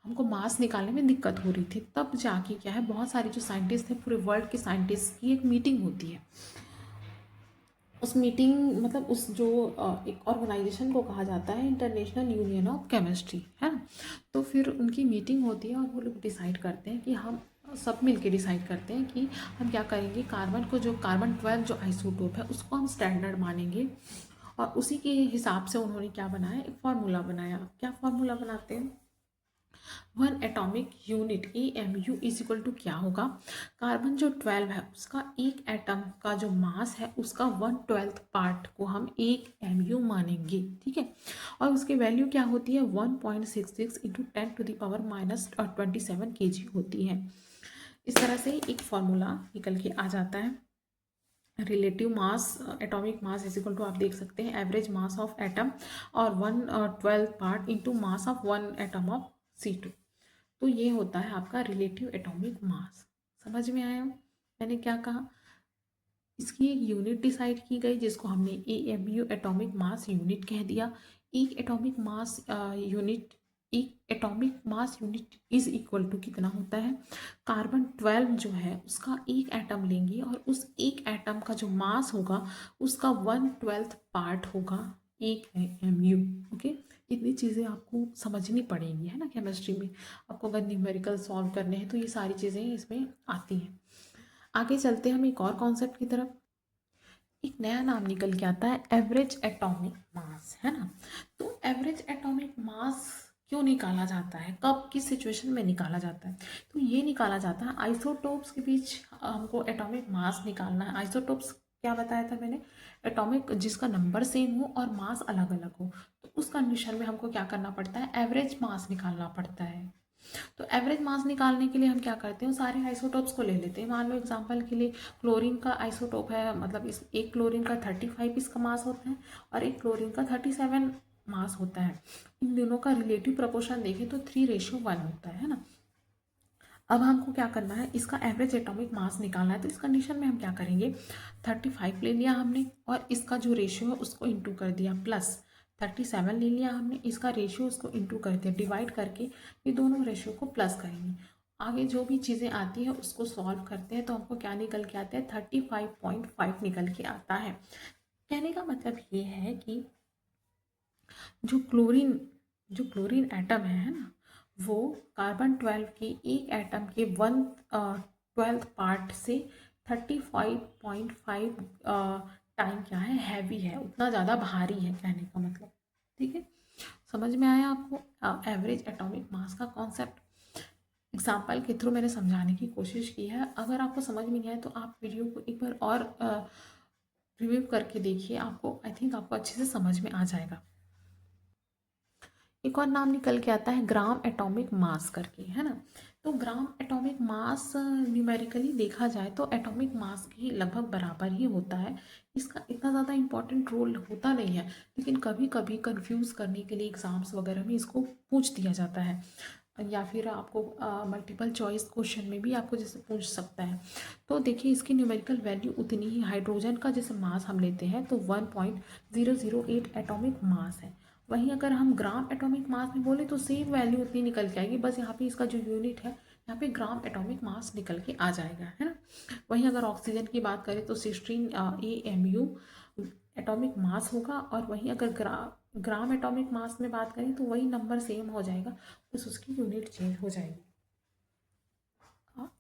हमको मास निकालने में दिक्कत हो रही थी। तब जाके क्या है, बहुत सारे जो साइंटिस्ट थे, पूरे वर्ल्ड के साइंटिस्ट की एक मीटिंग होती है। उस मीटिंग मतलब उस जो एक ऑर्गेनाइजेशन को कहा जाता है इंटरनेशनल यूनियन ऑफ केमिस्ट्री, है ना। तो फिर उनकी मीटिंग होती है और वो लोग डिसाइड करते हैं कि हम सब मिलके डिसाइड करते हैं कि हम क्या करेंगे, कार्बन को, जो कार्बन 12 जो आइसोटोप है उसको हम स्टैंडर्ड मानेंगे। और उसी के हिसाब से उन्होंने क्या बनाया, एक फार्मूला बनाया। क्या फार्मूला बनाते हैं, 1 atomic unit AMU is equal to क्या होगा, कार्बन जो 12 है उसका एक एटम का जो मास है उसका 1/12 पार्ट को हम 1 MU मानेंगे, ठीक है। और उसकी वैल्यू क्या होती है, 1.66 इंटू 10⁻⁻27 kg होती है। इस तरह से एक फॉर्मूला निकल के आ जाता है। Relative mass, atomic mass is equal to, आप देख सकते हैं, एवरेज मास ऑफ एटम और 1/12 part into mass of 1 atom of C2। तो ये होता है आपका रिलेटिव एटॉमिक मास। समझ में आया मैंने क्या कहा। इसकी एक यूनिट डिसाइड की गई जिसको हमने AMU एटॉमिक मास यूनिट कह दिया। एक एटॉमिक मास यूनिट, एक atomic mass unit is equal to कितना होता है, कार्बन 12 जो है उसका एक एटम लेंगे और उस एक एटम का जो मास होगा उसका 1/12 पार्ट होगा 1 MU। ओके, इतनी चीज़ें आपको समझनी पड़ेंगी, है ना। केमिस्ट्री में आपको अगर न्यूमेरिकल सॉल्व करने हैं तो ये सारी चीज़ें इसमें आती हैं। आगे चलते हैं हम एक और कॉन्सेप्ट की तरफ। एक नया नाम निकल के आता है एवरेज एटॉमिक मास, है ना। तो एवरेज एटॉमिक मास क्यों निकाला जाता है, कब किस सिचुएशन में निकाला जाता है, तो ये निकाला जाता है आइसोटोप्स के बीच हमको एटॉमिक मास निकालना है। आइसोटोप्स क्या बताया था मैंने, एटॉमिक जिसका नंबर सेम हो और मास अलग अलग हो, तो उस कंडीशन में हमको क्या करना पड़ता है, एवरेज मास निकालना पड़ता है। तो एवरेज मास निकालने के लिए हम क्या करते हैं, सारे आइसोटोप्स को ले लेते हैं। मान लो एग्जांपल के लिए क्लोरीन का आइसोटोप है, मतलब इस एक क्लोरीन का 35 इसका मास होता है और एक क्लोरीन का 37 मास होता है। इन दोनों का रिलेटिव प्रपोर्शन देखें तो 3:1 होता है ना। अब हमको क्या करना है, इसका एवरेज एटॉमिक मास निकालना है। तो इस कंडीशन में हम क्या करेंगे, 35 ले लिया हमने और इसका जो रेशियो है उसको इंटू कर दिया, प्लस 37 ले लिया हमने, इसका रेशियो उसको इंटू कर दिया, डिवाइड करके ये दोनों रेशियो को प्लस करेंगे। आगे जो भी चीज़ें आती है उसको सॉल्व करते हैं तो हमको क्या निकल के आता है, 35.5 निकल के आता है। कहने का मतलब ये है कि जो क्लोरीन एटम है ना, वो कार्बन 12 के एक एटम के 1/12 पार्ट से 35.5 टाइम क्या है, हैवी है, उतना ज़्यादा भारी है, कहने का मतलब, ठीक है। समझ में आया आपको एवरेज एटॉमिक मास का कॉन्सेप्ट। एग्जाम्पल के थ्रू मैंने समझाने की कोशिश की है। अगर आपको समझ में नहीं आए तो आप वीडियो को एक बार और रिव्यू करके देखिए, आपको आई थिंक आपको अच्छे से समझ में आ जाएगा। एक और नाम निकल के आता है ग्राम एटॉमिक मास करके, है ना। तो ग्राम एटॉमिक मास न्यूमेरिकली देखा जाए तो एटॉमिक मास के लगभग बराबर ही होता है। इसका इतना ज़्यादा इम्पोर्टेंट रोल होता नहीं है, लेकिन कभी कभी कंफ्यूज करने के लिए एग्ज़ाम्स वगैरह में इसको पूछ दिया जाता है, या फिर आपको मल्टीपल चॉइस क्वेश्चन में भी आपको जैसे पूछ सकता है। तो देखिए इसकी न्यूमेरिकल वैल्यू उतनी ही, हाइड्रोजन का जैसे मास हम लेते हैं तो 1.008 एटॉमिक मास है। वहीं अगर हम ग्राम एटॉमिक मास में बोले तो सेम वैल्यू उतनी निकल के आएगी, बस यहाँ पे इसका जो यूनिट है यहाँ पे ग्राम एटॉमिक मास निकल के आ जाएगा, है ना। वहीं अगर ऑक्सीजन की बात करें तो 16 AMU एटॉमिक मास होगा, और वहीं अगर ग्राम एटॉमिक मास में बात करें तो वही नंबर सेम हो जाएगा, बस उसकी यूनिट चेंज हो जाएगी।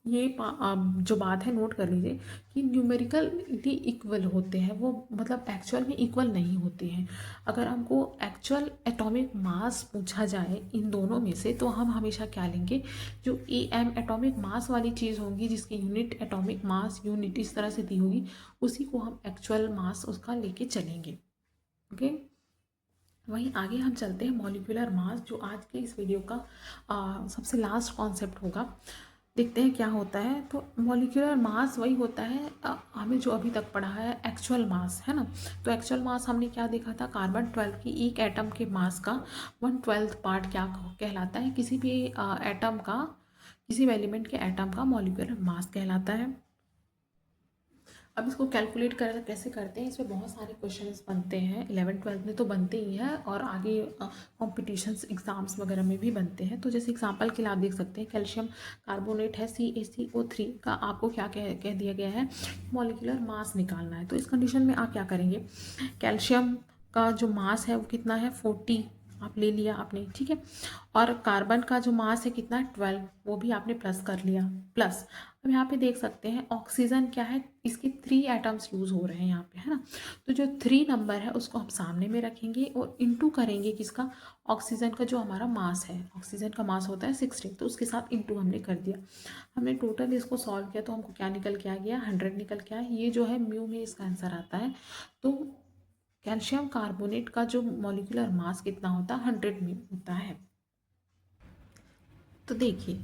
ये जो बात है नोट कर लीजिए कि न्यूमेरिकली इक्वल होते हैं, वो मतलब एक्चुअल में इक्वल नहीं होते हैं। अगर हमको एक्चुअल एटॉमिक मास पूछा जाए इन दोनों में से, तो हम हमेशा क्या लेंगे, जो एम एटॉमिक मास वाली चीज़ होगी, जिसकी यूनिट एटॉमिक मास यूनिट इस तरह से दी होगी, उसी को हम एक्चुअल मास उसका लेके चलेंगे। ओके, वहीं आगे हम चलते हैं मॉलिक्यूलर मास, जो आज के इस वीडियो का सबसे लास्ट कॉन्सेप्ट होगा। देखते हैं क्या होता है। तो मॉलिक्यूलर मास वही होता है हमें जो अभी तक पढ़ा है एक्चुअल मास, है ना। तो एक्चुअल मास हमने क्या देखा था, कार्बन 12 की एक एटम के मास का 1/12 पार्ट क्या कहलाता है, किसी भी एटम का, किसी भी एलिमेंट के एटम का मॉलिक्यूलर मास कहलाता है। अब इसको कैलकुलेट कर कैसे करते हैं, इसमें बहुत सारे क्वेश्चंस बनते हैं, 11th-12th में तो बनते ही हैं और आगे कॉम्पिटिशन्स एग्जाम्स वगैरह में भी बनते हैं। तो जैसे एग्जांपल के लिए आप देख सकते हैं, कैल्शियम कार्बोनेट है CaCO3 का, आपको क्या कह दिया गया है, मॉलिक्यूलर मास निकालना है। तो इस कंडीशन में आप क्या करेंगे, कैल्शियम का जो मास है वो कितना है, 40 आप ले लिया आपने, ठीक है। और कार्बन का जो मास है कितना है, 12, वो भी आपने प्लस कर लिया। प्लस अब यहाँ पे देख सकते हैं ऑक्सीजन क्या है, इसके 3 एटम्स यूज हो रहे हैं यहाँ पे, है ना। तो जो 3 नंबर है उसको हम सामने में रखेंगे और इनटू करेंगे किसका, ऑक्सीजन का जो हमारा मास है, ऑक्सीजन का मास होता है 16, तो उसके साथ इनटू हमने कर दिया। हमने टोटल इसको सॉल्व किया तो हमको क्या निकल के आ गया, 100 निकल के आया। ये जो है म्यू में इसका आंसर आता है। तो कैल्शियम कार्बोनेट का जो मॉलिक्यूलर मास कितना होता है, 100 में होता है। तो देखिए,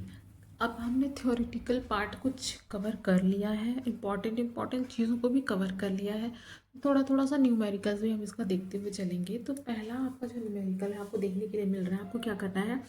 अब हमने थ्योरेटिकल पार्ट कुछ कवर कर लिया है, इम्पॉर्टेंट चीज़ों को भी कवर कर लिया है। थोड़ा थोड़ा सा न्यूमेरिकल्स भी हम इसका देखते हुए चलेंगे। तो पहला आपका जो न्यूमेरिकल है आपको देखने के लिए मिल रहा है, आपको क्या करना है,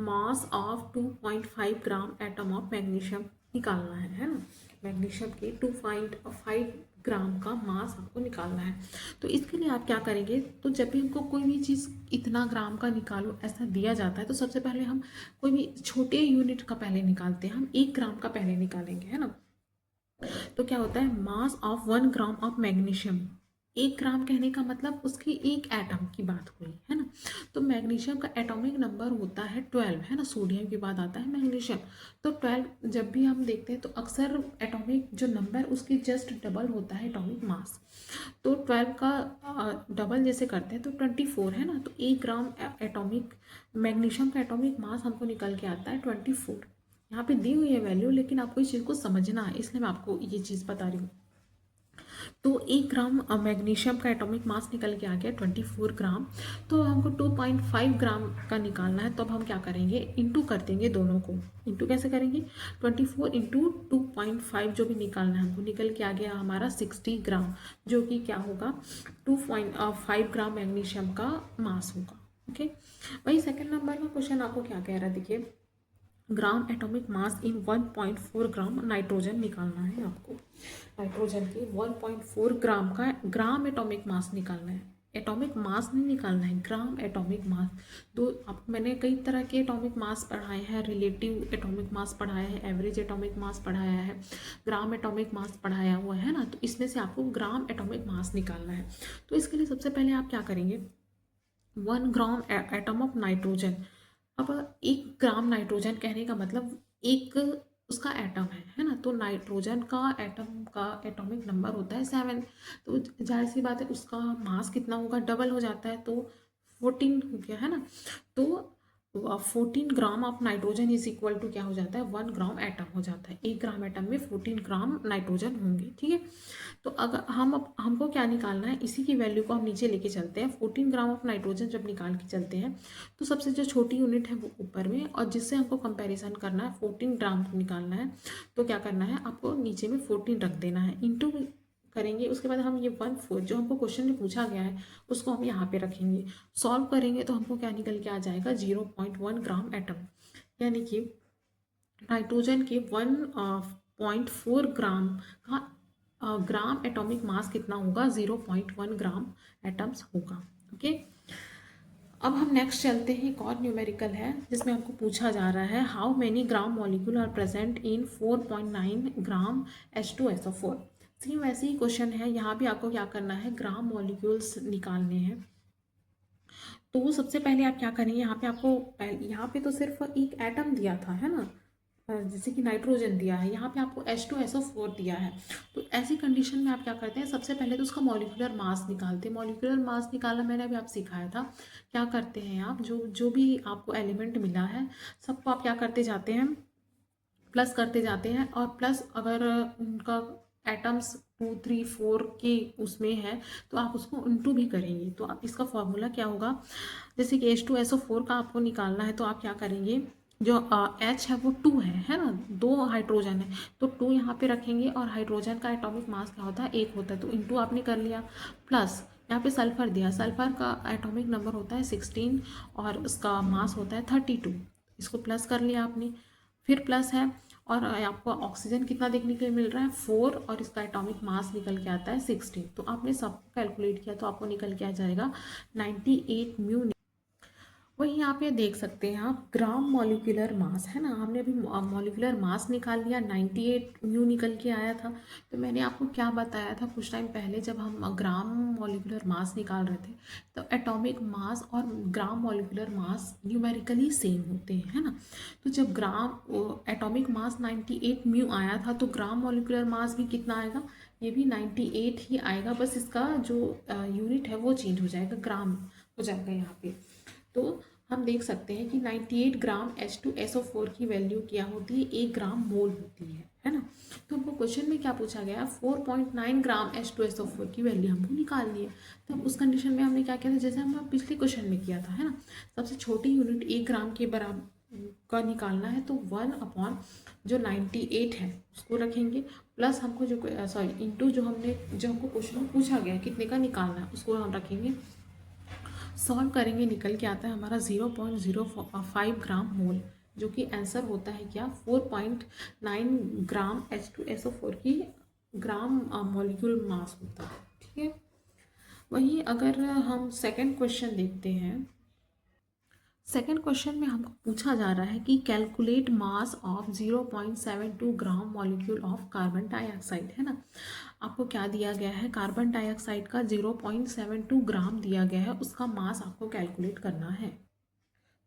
mass of 2.5 gram atom of magnesium निकालना है ना। मैग्नीशियम के 2.5 ग्राम का मास आपको निकालना है। तो इसके लिए आप क्या करेंगे, तो जब भी हमको कोई भी चीज़ इतना ग्राम का निकालो ऐसा दिया जाता है, तो सबसे पहले हम कोई भी छोटे यूनिट का पहले निकालते हैं, हम 1 ग्राम का पहले निकालेंगे, है ना। तो क्या होता है, mass of 1 gram of magnesium, 1 ग्राम कहने का मतलब उसकी एक एटम की बात हुई, है ना। तो मैग्नीशियम का एटॉमिक नंबर होता है 12, है ना, सोडियम के बाद आता है मैग्नीशियम। तो 12 जब भी हम देखते हैं तो अक्सर एटॉमिक जो नंबर उसकी जस्ट डबल होता है एटॉमिक मास। तो 12 का डबल जैसे करते हैं तो 24, है ना। तो 1 ग्राम एटॉमिक मैग्नीशियम का एटॉमिक मास हमको निकल के आता है 24। यहाँ पे दी हुई है वैल्यू, लेकिन आपको इस चीज़ को समझना है, इसलिए मैं आपको ये चीज़ बता रही हूँ। तो 1 ग्राम मैग्नीशियम का एटॉमिक मास निकल के आ गया 24 ग्राम। तो हमको 2.5 ग्राम का निकालना है, तो अब हम क्या करेंगे, इंटू कर देंगे दोनों को। इंटू कैसे करेंगे, 24 इंटू 2.5 जो भी निकालना है हमको, निकल के आ गया हमारा 60 ग्राम, जो कि क्या होगा, 2.5 ग्राम मैग्नीशियम का मास होगा। ओके, वही सेकेंड नंबर का क्वेश्चन आपको क्या कह रहा है, देखिए, ग्राम एटॉमिक मास इन 1.4 ग्राम नाइट्रोजन निकालना है आपको। नाइट्रोजन के 1.4 ग्राम का ग्राम एटॉमिक मास निकालना है, एटॉमिक मास नहीं निकालना है, ग्राम एटॉमिक मास। दो अब मैंने कई तरह के एटॉमिक मास पढ़ाए हैं, रिलेटिव एटॉमिक मास पढ़ाया है, एवरेज एटॉमिक मास पढ़ाया है, ग्राम एटॉमिक मास पढ़ाया हुआ है ना। तो इसमें से आपको ग्राम एटॉमिक मास निकालना है। तो इसके लिए सबसे पहले आप क्या करेंगे, 1 ग्राम एटम ऑफ नाइट्रोजन। अब 1 ग्राम नाइट्रोजन कहने का मतलब एक उसका एटम है ना। तो नाइट्रोजन का एटम का एटॉमिक नंबर होता है 7। तो जाहिर सी बात है उसका मास कितना होगा, डबल हो जाता है, तो 14 हो गया, है ना। तो 14 gram of nitrogen is equal to क्या हो जाता है, 1 ग्राम एटम हो जाता है। 1 ग्राम एटम में 14 ग्राम नाइट्रोजन होंगे, ठीक है। तो अगर हमको क्या निकालना है, इसी की वैल्यू को हम नीचे लेके चलते हैं। 14 ग्राम ऑफ नाइट्रोजन जब निकाल के चलते हैं तो सबसे जो छोटी यूनिट है वो ऊपर में, और जिससे हमको कंपैरिजन करना है 14 ग्राम निकालना है, तो क्या करना है, आपको नीचे में 14 रख देना है, इंटू करेंगे। उसके बाद हम ये 1/4 जो हमको क्वेश्चन में पूछा गया है उसको हम यहाँ पे रखेंगे, सॉल्व करेंगे तो हमको क्या निकल के आ जाएगा, 0.1 ग्राम एटम। यानी कि नाइट्रोजन के 1.4 ग्राम का ग्राम एटॉमिक मास कितना होगा, 0.1 ग्राम एटम्स होगा। ओके, अब हम नेक्स्ट चलते हैं। एक और न्यूमेरिकल है जिसमें हमको पूछा जा रहा है, how many gram molecule are present in 4.9 gram H2SO4। Same वैसे ही क्वेश्चन है, यहाँ भी आपको क्या करना है, ग्राम मॉलिक्यूल्स निकालने हैं। तो सबसे पहले आप क्या करेंगे, यहाँ पे आपको यहाँ पे तो सिर्फ एक एटम दिया था, है ना, जैसे कि नाइट्रोजन दिया है, यहाँ पे आपको H2SO4 दिया है। तो ऐसी कंडीशन में आप क्या करते हैं, सबसे पहले तो उसका मॉलिक्यूलर मास निकालते हैं। मॉलिक्यूलर मास निकालना मैंने अभी आप सिखाया था। क्या करते हैं आप, जो भी आपको एलिमेंट मिला है सबको आप क्या करते जाते हैं, प्लस करते जाते हैं। और प्लस अगर उनका एटम्स 2 3 4 के उसमें है तो आप उसको इंटू भी करेंगे। तो आप इसका फॉर्मूला क्या होगा, जैसे कि H2SO4 का आपको निकालना है तो आप क्या करेंगे, जो H है वो 2 है ना, 2 हाइड्रोजन है तो 2 यहाँ पे रखेंगे। और हाइड्रोजन का एटॉमिक मास क्या होता है, 1 होता है, तो इंटू आपने कर लिया। प्लस यहाँ पे सल्फर दिया, सल्फर का एटॉमिक नंबर होता है 16 और उसका मास होता है 32, इसको प्लस कर लिया आपने। फिर प्लस है, और आपको ऑक्सीजन कितना देखने के लिए मिल रहा है 4, और इसका एटॉमिक मास निकल के आता है 16। तो आपने सब कैलकुलेट किया तो आपको निकल के आ जाएगा 98 म्यू। वही यहाँ पे देख सकते हैं आप, ग्राम मॉलिक्यूलर मास है ना, हमने अभी मॉलिक्यूलर मास निकाल लिया, 98 म्यू निकल के आया था। तो मैंने आपको क्या बताया था कुछ टाइम पहले, जब हम ग्राम मॉलिक्यूलर मास निकाल रहे थे तो एटॉमिक मास और gram molecular mass numerically same होते हैं, है ना। तो जब ग्राम एटॉमिक मास 98 म्यू आया था तो ग्राम मॉलिक्यूलर मास भी कितना आएगा, ये भी 98 ही आएगा, बस इसका जो यूनिट है वो चेंज हो जाएगा, ग्राम हो जाएगा यहाँ पे। तो हम देख सकते हैं कि 98 ग्राम H2SO4 की वैल्यू क्या होती है, 1 ग्राम मोल होती है ना। तो हमको क्वेश्चन में क्या पूछा गया, 4.9 ग्राम H2SO4 की वैल्यू हमको निकालनी है। तो उस कंडीशन में हमने क्या किया था, जैसे हम पिछले क्वेश्चन में किया था, है ना, सबसे छोटी यूनिट 1 ग्राम के बराबर का निकालना है तो 1 अपॉन जो 98 है उसको रखेंगे, प्लस हमको जो सॉरी इंटू जो हमको क्वेश्चन में पूछा गया है कितने का निकालना है उसको हम रखेंगे। सॉल्व करेंगे, निकल के आता है हमारा 0.05 ग्राम मोल, जो कि आंसर होता है क्या, 4.9 ग्राम H2SO4 की ग्राम मॉलिक्यूल मास होता है, ठीक है। वहीं अगर हम सेकंड क्वेश्चन देखते हैं, सेकेंड क्वेश्चन में हमको पूछा जा रहा है कि calculate mass of 0.72 gram molecule of carbon dioxide, है ना। आपको क्या दिया गया है, कार्बन डाइऑक्साइड का 0.72 ग्राम दिया गया है, उसका मास आपको कैलकुलेट करना है।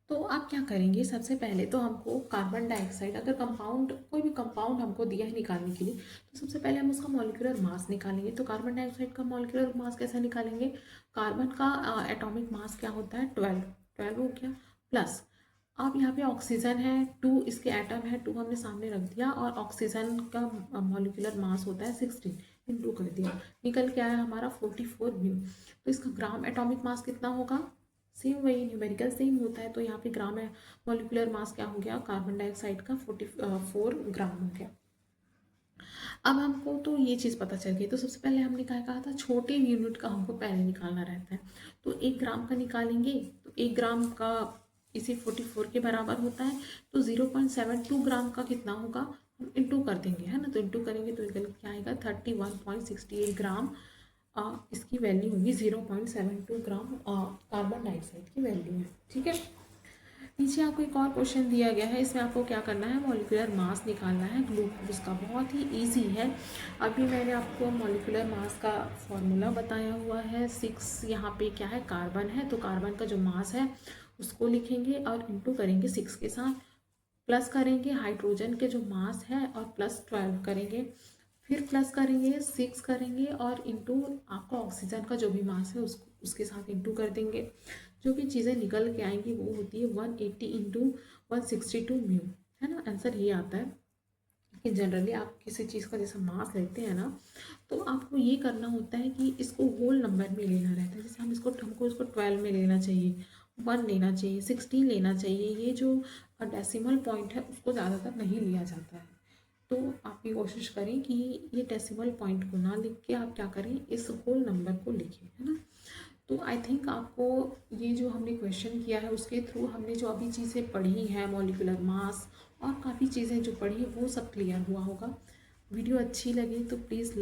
तो आप क्या करेंगे, सबसे पहले तो हमको कार्बन डाइऑक्साइड, अगर कंपाउंड कोई भी कंपाउंड हमको दिया है निकालने के लिए तो सबसे पहले हम उसका मॉलिक्यूलर मास निकालेंगे। तो कार्बन डाइऑक्साइड का मॉलिक्यूलर मास कैसे निकालेंगे, कार्बन का एटॉमिक मास क्या होता है 12 हो गया, प्लस अब यहाँ पे ऑक्सीजन है 2, इसके एटम है 2 हमने सामने रख दिया, और ऑक्सीजन का मॉलिक्यूलर मास होता है 16, इंटू कर दिया, निकल के आया हमारा 44 म्यू। तो इसका ग्राम एटॉमिक मास कितना होगा, सेम वही न्यूमेरिकल सेम होता है, तो यहाँ पे ग्राम है मॉलिक्यूलर मास क्या हो गया, कार्बन डाइऑक्साइड का 44 ग्राम हो गया। अब हमको तो ये चीज़ पता चल गई, तो सबसे पहले हमने क्या कहा था, छोटे यूनिट का हमको पहले निकालना रहता है। तो 1 ग्राम का निकालेंगे तो 1 ग्राम का इसी 44 के बराबर होता है, तो 0.72 ग्राम का कितना होगा, हम इंटू कर देंगे, है ना। तो इंटू करेंगे तो निकल क्या आएगा 31.68 ग्राम, इसकी वैल्यू होगी 0.72 ग्राम कार्बन डाइऑक्साइड की वैल्यू है, ठीक है। नीचे आपको एक और क्वेश्चन दिया गया है, इसमें आपको क्या करना है, मॉलिक्यूलर मास निकालना है ग्लूकोज का, बहुत ही इजी है। अभी मैंने आपको मॉलिक्यूलर मास का फॉर्मूला बताया हुआ है, 6 यहाँ पे क्या है, कार्बन है, तो कार्बन का जो मास है उसको लिखेंगे और इंटू करेंगे 6 के साथ, प्लस करेंगे हाइड्रोजन के जो मास है और प्लस 12 करेंगे, फिर प्लस करेंगे 6 करेंगे और इंटू आपका ऑक्सीजन का जो भी मास है उसके साथ इंटू कर देंगे। जो भी चीज़ें निकल के आएंगी वो होती है 180 इंटू 162 म्यू, है ना। आंसर ये आता है कि जनरली आप किसी चीज़ का जैसा मास लेते हैं ना तो आपको ये करना होता है कि इसको होल नंबर में लेना रहता है। जैसे हमको इसको 12 में लेना चाहिए, 1 लेना चाहिए, 16 लेना चाहिए, ये जो डेसिमल पॉइंट है उसको ज़्यादातर नहीं लिया जाता है। तो आप ये कोशिश करें कि ये डेसिमल पॉइंट को ना लिख के आप क्या करें, इस होल नंबर को लिखें, है ना। तो आई थिंक आपको ये जो हमने क्वेश्चन किया है उसके थ्रू हमने जो अभी चीज़ें पढ़ी हैं, मॉलिक्यूलर मास और काफ़ी चीज़ें जो पढ़ी वो सब क्लियर हुआ होगा। वीडियो अच्छी लगी तो प्लीज़